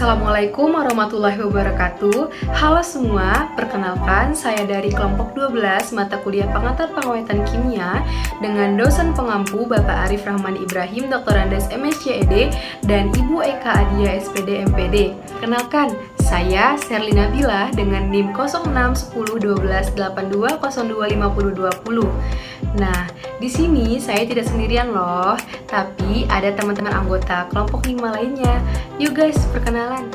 Assalamualaikum warahmatullahi wabarakatuh. Halo semua, perkenalkan saya dari kelompok 12 mata kuliah pengantar pengawetan kimia dengan dosen pengampu Bapak Arif Rahman Ibrahim, Dr. Andes MSCED dan Ibu Eka Adia SPD MPD. Kenalkan, saya Sherlina Bila dengan NIM 06101282025020. Nah, di sini saya tidak sendirian loh, tapi ada teman-teman anggota kelompok 5 lainnya. Yuk guys, perkenalan.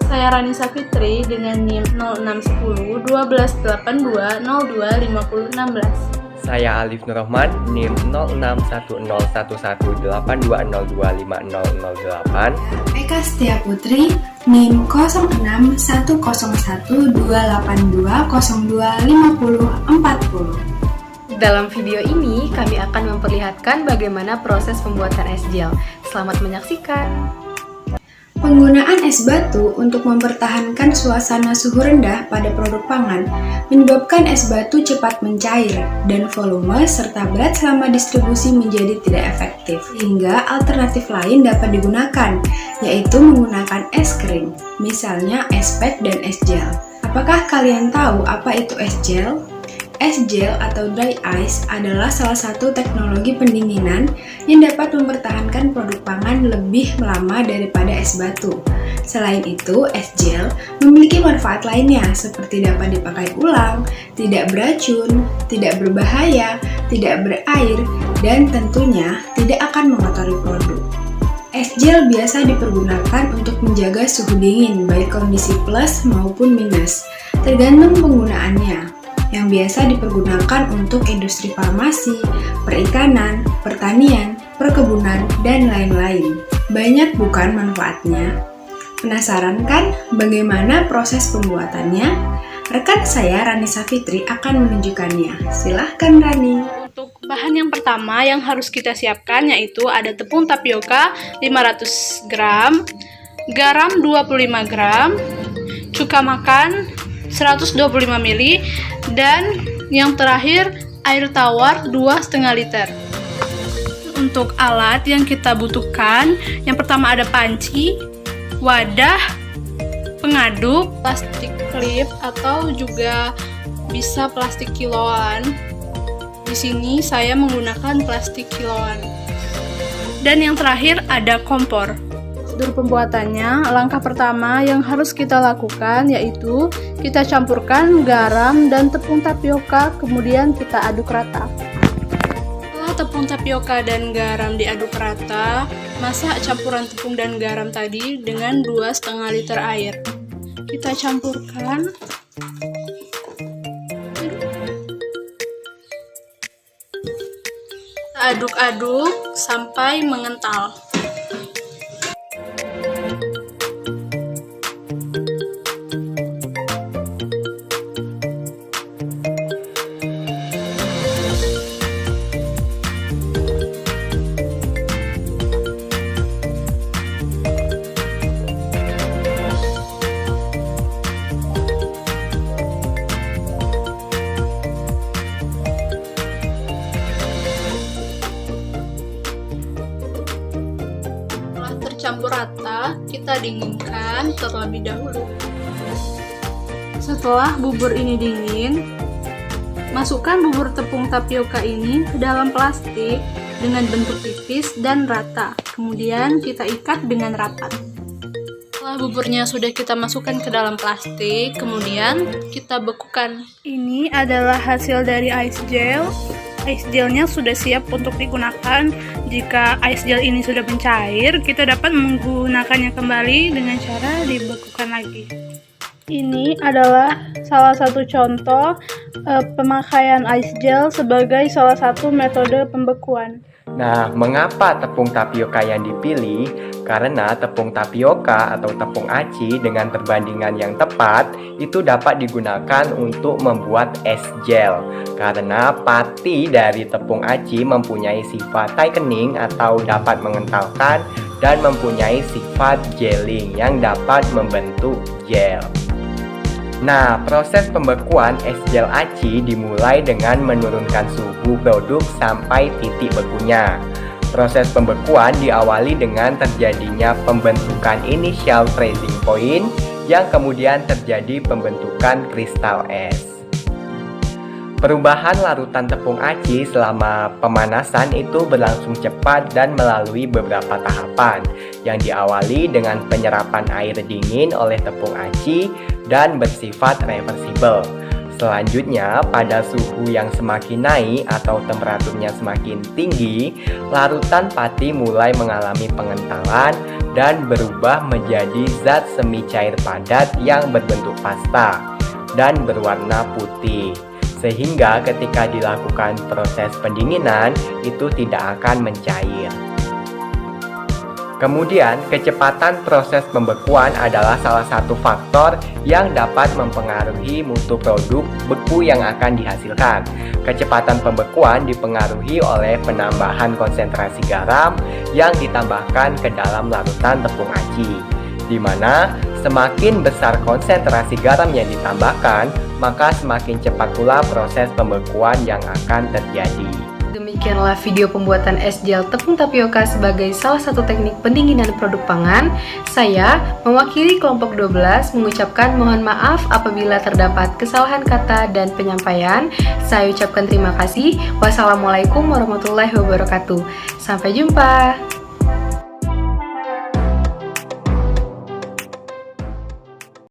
Saya Ranisa Fitri dengan NIM 06101282025016. Saya Alif Nurrahman, NIM 06161082025008. Eka Setia Putri, NIM 06112820825040. Dalam video ini, kami akan memperlihatkan bagaimana proses pembuatan es gel. Selamat menyaksikan. Penggunaan es batu untuk mempertahankan suasana suhu rendah pada produk pangan menyebabkan es batu cepat mencair dan volume serta berat selama distribusi menjadi tidak efektif. Sehingga alternatif lain dapat digunakan, yaitu menggunakan es krim, misalnya es pack dan es gel. Apakah kalian tahu apa itu es gel? Es gel atau dry ice adalah salah satu teknologi pendinginan yang dapat mempertahankan produk pangan lebih lama daripada es batu. Selain itu, es gel memiliki manfaat lainnya seperti dapat dipakai ulang, tidak beracun, tidak berbahaya, tidak berair, dan tentunya tidak akan mengotori produk. Es gel biasa dipergunakan untuk menjaga suhu dingin baik kondisi plus maupun minus, tergantung penggunaannya, yang biasa dipergunakan untuk industri farmasi, perikanan, pertanian, perkebunan, dan lain-lain. Banyak bukan manfaatnya? Penasaran kan bagaimana proses pembuatannya? Rekan saya Ranisa Fitri akan menunjukkannya. Silahkan Rani. Untuk bahan yang pertama yang harus kita siapkan yaitu ada tepung tapioka 500 gram, garam 25 gram, cuka makan 125 ml, dan yang terakhir air tawar 2,5 liter. Untuk alat yang kita butuhkan, yang pertama ada panci, wadah, pengaduk, plastik klip atau juga bisa plastik kiloan. Di sini saya menggunakan plastik kiloan. Dan yang terakhir ada kompor. Prosedur pembuatannya, langkah pertama yang harus kita lakukan yaitu kita campurkan garam dan tepung tapioka, kemudian kita aduk rata. Setelah tepung tapioka dan garam diaduk rata, masak campuran tepung dan garam tadi dengan 2,5 liter air. Kita campurkan. Kita aduk-aduk sampai mengental. Campur rata, kita dinginkan terlebih dahulu. Setelah bubur ini dingin, masukkan bubur tepung tapioka ini ke dalam plastik dengan bentuk tipis dan rata. Kemudian kita ikat dengan rapat. Setelah buburnya sudah kita masukkan ke dalam plastik, kemudian kita bekukan. Ini adalah hasil dari ice gel. Ice gelnya sudah siap untuk digunakan. Jika ice gel ini sudah mencair, kita dapat menggunakannya kembali dengan cara dibekukan lagi. Ini adalah salah satu contoh pemakaian ice gel sebagai salah satu metode pembekuan. Nah, mengapa tepung tapioka yang dipilih? Karena tepung tapioka atau tepung aci dengan perbandingan yang tepat itu dapat digunakan untuk membuat es gel. Karena pati dari tepung aci mempunyai sifat thickening atau dapat mengentalkan dan mempunyai sifat gelling yang dapat membentuk gel. Nah, proses pembekuan es gel aci dimulai dengan menurunkan suhu produk sampai titik bekunya. Proses pembekuan diawali dengan terjadinya pembentukan initial freezing point yang kemudian terjadi pembentukan kristal es. Perubahan larutan tepung aci selama pemanasan itu berlangsung cepat dan melalui beberapa tahapan yang diawali dengan penyerapan air dingin oleh tepung aci dan bersifat reversible. Selanjutnya, pada suhu yang semakin naik atau temperaturnya semakin tinggi, larutan pati mulai mengalami pengentalan dan berubah menjadi zat semi cair padat yang berbentuk pasta dan berwarna putih. Sehingga ketika dilakukan proses pendinginan, itu tidak akan mencair. Kemudian, kecepatan proses pembekuan adalah salah satu faktor yang dapat mempengaruhi mutu produk beku yang akan dihasilkan. Kecepatan pembekuan dipengaruhi oleh penambahan konsentrasi garam yang ditambahkan ke dalam larutan tepung aci, di mana semakin besar konsentrasi garam yang ditambahkan, maka semakin cepat pula proses pembekuan yang akan terjadi. Demikianlah video pembuatan es gel tepung tapioka sebagai salah satu teknik pendinginan produk pangan. Saya, mewakili kelompok 12, mengucapkan mohon maaf apabila terdapat kesalahan kata dan penyampaian. Saya ucapkan terima kasih. Wassalamualaikum warahmatullahi wabarakatuh. Sampai jumpa.